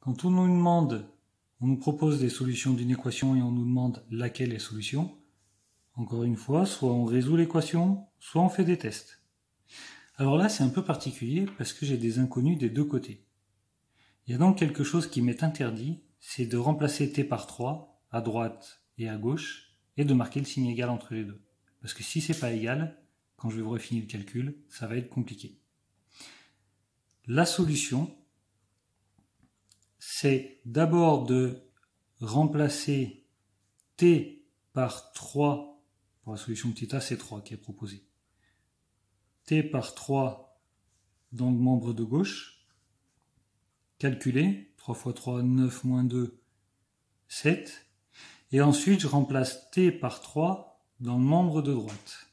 Quand on nous propose des solutions d'une équation et on nous demande laquelle est solution, encore une fois, soit on résout l'équation, soit on fait des tests. Alors là, c'est un peu particulier parce que j'ai des inconnus des deux côtés. Il y a donc quelque chose qui m'est interdit, c'est de remplacer t par 3 à droite et à gauche et de marquer le signe égal entre les deux. Parce que si c'est pas égal, quand je vais vous refiner le calcul, ça va être compliqué. La solution, c'est d'abord de remplacer t par 3, pour la solution de θ, c'est 3 qui est proposée. T par 3 dans le membre de gauche, calculer, 3 fois 3, 9 moins 2, 7. Et ensuite, je remplace t par 3 dans le membre de droite.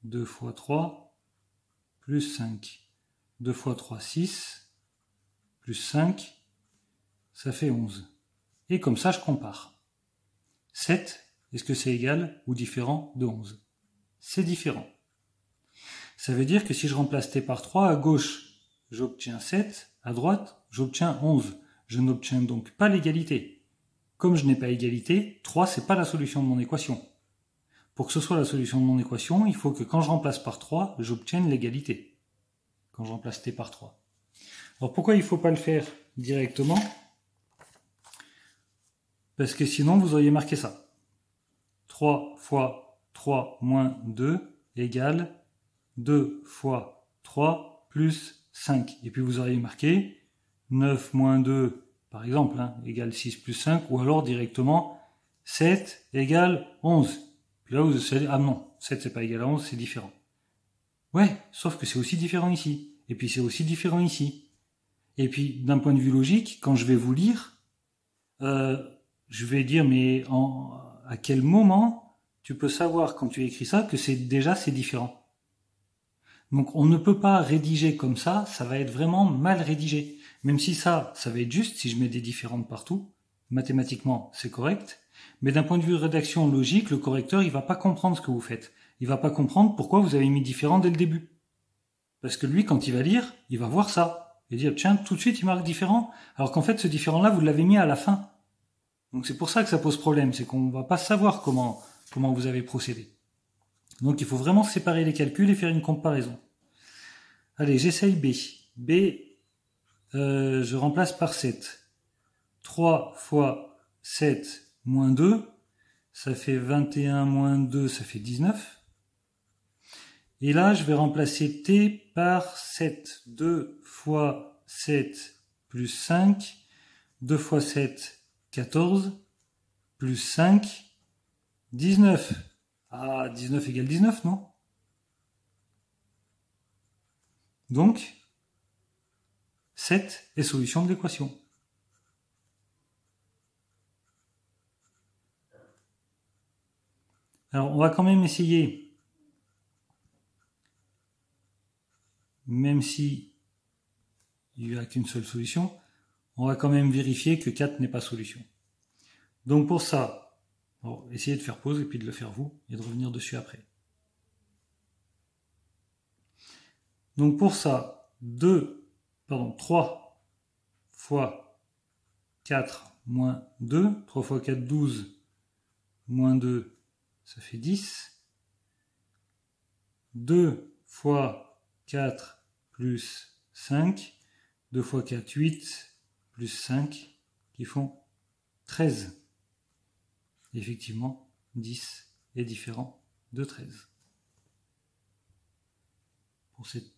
2 fois 3, plus 5. 2 fois 3, 6, plus 5, ça fait 11. Et comme ça, je compare. 7, est-ce que c'est égal ou différent de 11? C'est différent. Ça veut dire que si je remplace t par 3, à gauche, j'obtiens 7, à droite, j'obtiens 11. Je n'obtiens donc pas l'égalité. Comme je n'ai pas égalité, 3, c'est pas la solution de mon équation. Pour que ce soit la solution de mon équation, il faut que quand je remplace par 3, j'obtienne l'égalité. Quand je remplace t par 3. Alors pourquoi il ne faut pas le faire directement? Parce que sinon, vous auriez marqué ça. 3 fois 3 moins 2 égale 2 fois 3 plus 5. Et puis vous auriez marqué 9 moins 2, par exemple, égale 6 plus 5, ou alors directement 7 égale 11. Puis là, vous allez, ah non, 7 c'est pas égal à 11, c'est différent. Ouais, sauf que c'est aussi différent ici. Et puis c'est aussi différent ici. Et puis, d'un point de vue logique, quand je vais vous lire, je vais dire, mais à quel moment tu peux savoir, quand tu écris ça, que c'est différent. Donc on ne peut pas rédiger comme ça va être vraiment mal rédigé. Même si ça va être juste, si je mets des différentes partout, mathématiquement c'est correct, mais d'un point de vue rédaction logique, le correcteur il va pas comprendre ce que vous faites. Il va pas comprendre pourquoi vous avez mis différent dès le début. Parce que lui, quand il va lire, il va voir ça, et dire tiens, tout de suite il marque différent, alors qu'en fait ce différent-là, vous l'avez mis à la fin. Donc c'est pour ça que ça pose problème, c'est qu'on va pas savoir comment vous avez procédé. Donc il faut vraiment séparer les calculs et faire une comparaison. Allez, j'essaye B. B, je remplace par 7. 3 fois 7 moins 2, ça fait 21 moins 2, ça fait 19. Et là, je vais remplacer t par 7. 2 fois 7 plus 5. 2 fois 7, 14. Plus 5, 19. Ah, 19 égale 19, non? Donc, 7 est solution de l'équation. Alors, on va quand même essayer, même si il n'y a qu'une seule solution, on va quand même vérifier que 4 n'est pas solution. Donc pour ça, essayez de faire pause et puis de le faire vous, et de revenir dessus après. Donc pour ça, 3 fois 4 moins 2, 3 fois 4, 12, moins 2, ça fait 10. 2 fois 4 plus 5, 2 fois 4, 8, plus 5, qui font 13. Effectivement, 10 est différent de 13. Pour cette